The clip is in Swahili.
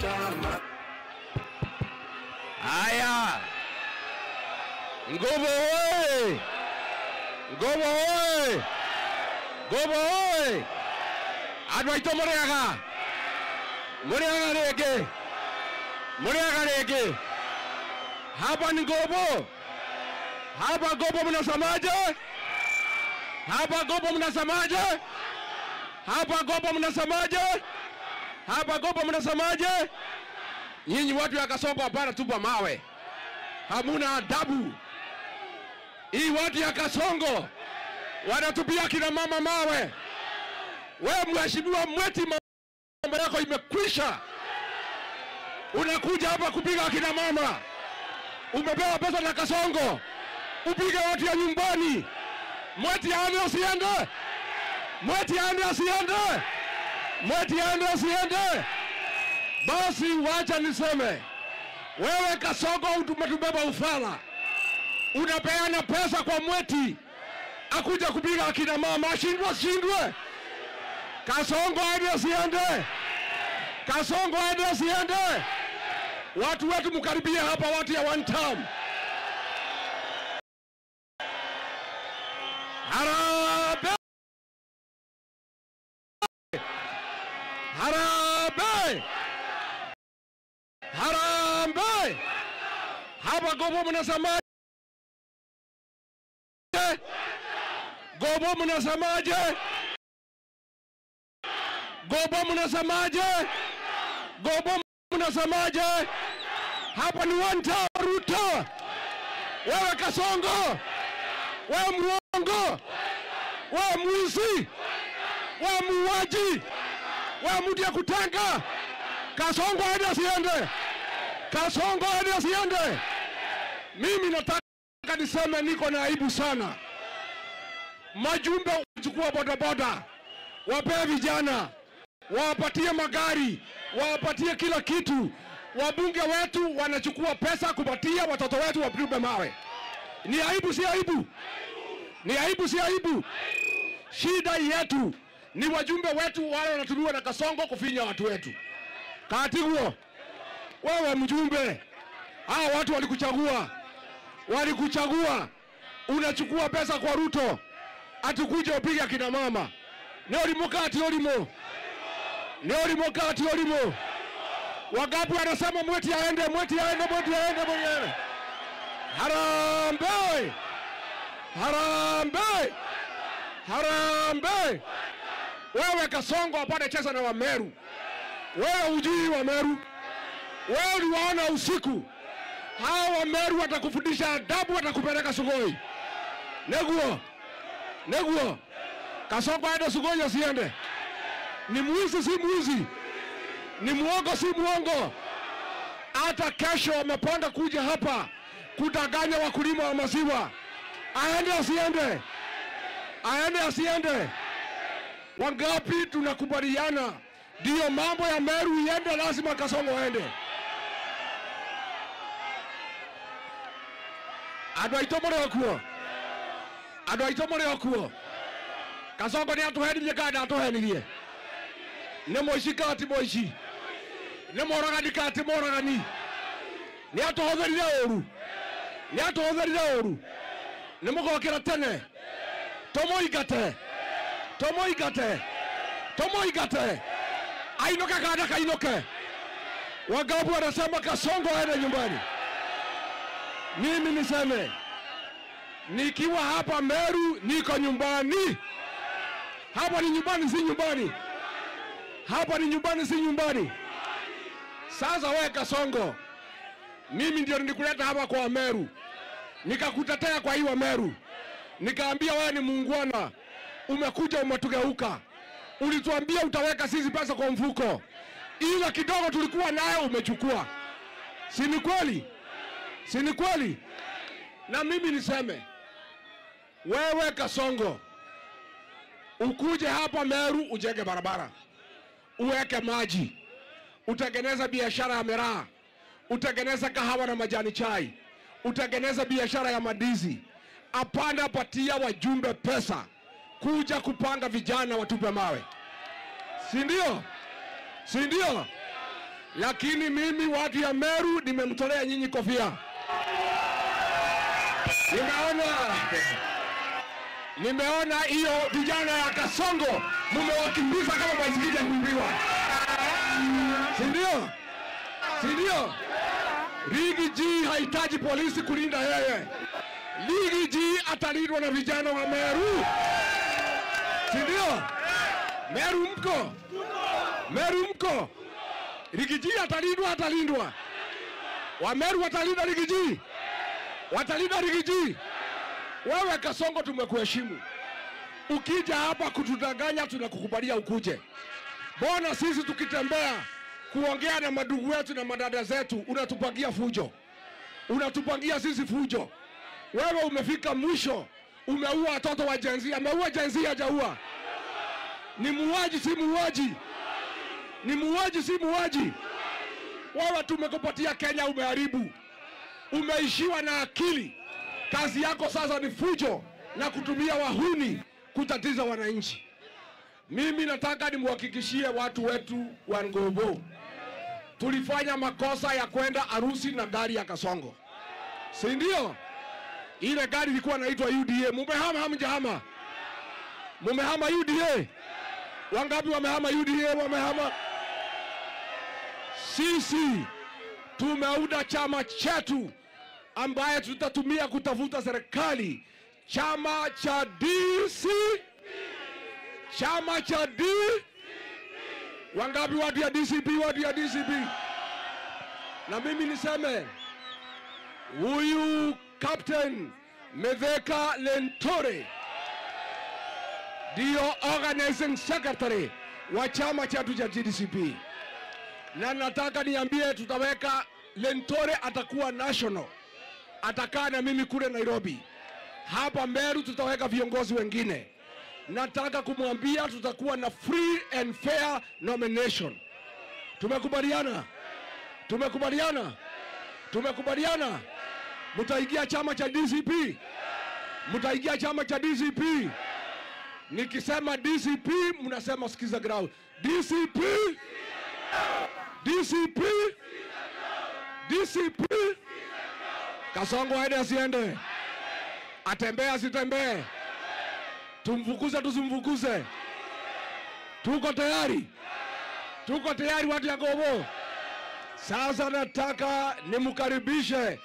chama. Haya. Ngobo oye! Ngobo oye! Ngobo oye! Adwaito Muriaga! Muriaga rege! Muriaga rege! Hapa ni Ngobo! Hapa Ngobo mnasemaje? Hapa Ngobo mnasemaje? Hapa Ngobo mnasemaje? Hapa Ngobo mnasemaje? Nyinyi watu ya Kasongo hapana tupa mawe. Hamuna adabu. Hii watu ya Kasongo wanatupia kina mama mawe. Wewe mheshimiwa Mweti, mambo yako imekwisha. Unakuja hapa kupiga kina mama. Umepewa pesa na Kasongo. Upige watu ya nyumbani. Mweti aende usiende. Mweti aende usiende. Mweti aende usiende. Basi wacha niseme. Wewe Kasongo umetubeba ufala. Unapeana pesa kwa Mweti akuja kupiga akina mama. Shindwe. Kasongo aende asiende. Kasongo aende asiende. Watu wetu mkaribia hapa, watu ya one time. Harambee! Harambee! Harambee! Hapa Ngobo mnasemaje? Ngobo mnasemaje? Ngobo mnasemaje? Ngobo mnasemaje? Hapa ni one time Ruto. Wewe Kasongo, wewe muongo, wewe mwizi, wewe muuaji, wewe mtu ya kutanga. Kasongo aende asiende. Kasongo aende asiende. Mimi nataka niseme niko na aibu sana. Majumbe wachukua bodaboda, wapee vijana, wapatie magari, wapatie kila kitu. Wabunge wetu wanachukua pesa kupatia watoto wetu wapigwe mawe. Ni aibu si aibu? Ni aibu si aibu? Shida yetu ni wajumbe wetu wale wanatumiwa na Kasongo kufinya watu wetu. Katiguo, wewe mjumbe, hao watu walikuchagua. Walikuchagua. Unachukua pesa kwa Ruto. Atukuje upige kina mama. Neolimokati olimo. Neolimokati olimo. Wagapu wanasema Mweti aende, Mweti aende, Mweti aende, Mweti aende. Harambee! Harambee! Harambee! Wewe Kasongo apate cheza na Wameru. Wewe ujui Wameru. Wewe uliwaona usiku. Hao Wameru watakufundisha adabu, watakupeleka Sugoi. Neguo. Neguo. Kasongo aende Sugoi asiende. Ni mwizi si mwizi. Ni muongo si muongo. Hata kesho wamepanga kuja hapa kudanganya wakulima wa maziwa. Aende asiende. Aende asiende. Wangapi tunakubaliana ndio mambo ya Meru iende, lazima Kasongo aende. Adwaito more okuo. Kasongo ni atuhenirie kana atuhenirie. Ne moici kati moici. Ne moragani kati moragani. Ni atuhotherire oru. Ni atuhotherire oru. Ne mugokira tene. Tomoigate. Tomoigate. Tomoigate. Ainoke kana kainoke. Wagabu wanasema Kasongo aende nyumbani. Mimi niseme nikiwa hapa Meru niko nyumbani. Hapa ni nyumbani si nyumbani. Hapa ni nyumbani si nyumbani. Sasa wewe Kasongo, mimi ndio nilikuleta hapa kwa Meru. Nikakutetea kwa hiyo Meru. Nikaambia wewe ni muungwana. Umekuja umetugeuka. Ulituambia utaweka sisi pesa kwa mfuko. Ila kidogo tulikuwa nayo umechukua. Si ni kweli? Si ni kweli? Na mimi niseme wewe Kasongo, ukuje hapa Meru ujenge barabara, uweke maji, utengeneza biashara ya miraa, utengeneza kahawa na majani chai, utengeneza biashara ya madizi. Apanda patia wajumbe pesa kuja kupanga vijana watupe mawe. Si ndio? Si ndio? Lakini mimi watu ya Meru nimemtolea nyinyi kofia. Nimeona hiyo vijana ya Kasongo mumewakimbiza kama baisikeli ya kuibiwa. Si ndio? Riggy G hahitaji polisi kulinda yeye. Riggy G atalindwa na vijana wa Meru. Si ndio? Meru mko. Riggy G atalindwa. Wa Meru watalinda Riggy G. Watalinda Riggy G. Wewe Kasongo tumekuheshimu. Ukija hapa kutudanganya tunakukubalia ukuje. Mbona sisi tukitembea kuongea na madugu wetu na madada zetu unatupangia fujo? Unatupangia sisi fujo. Wewe umefika mwisho, umeua watoto wa Gen Z. Ameua Gen Z hajaua. Ni muuaji si muuaji. Ni muuaji si muuaji. Wewe tumekupatia Kenya umeharibu. Umeishiwa na akili. Kazi yako sasa ni fujo na kutumia wahuni kutatiza wananchi. Mimi nataka nimhakikishie watu wetu wa Ngobo. Tulifanya makosa ya kwenda harusi na gari ya Kasongo. Si ndio? Ile gari ilikuwa inaitwa UDA. Mumehama. Mumehama UDA. Wangapi wamehama UDA? Wamehama. Sisi tumeuda chama chetu ambaye tutatumia kutafuta serikali. Chama cha DC. Chama cha D. Wangapi watu ya DCP? Watu ya DCP. Na mimi niseme huyu Captain Mithika Lentore ndio organizing secretary wa chama chetu cha DCP. Na nataka niambie tutaweka Lentore atakuwa national. Atakaa na mimi kule Nairobi. Hapa Meru tutaweka viongozi wengine. Nataka kumwambia tutakuwa na free and fair nomination. Tumekubaliana. Mtaingia chama cha DCP. Nikisema DCP mnasema sikiza ground. DCP. Kasongo aende asiende. Atembea asitembee. Tumfukuze tusimfukuze. Tuko tayari watu ya Ngobo. Sasa nataka nimkaribishe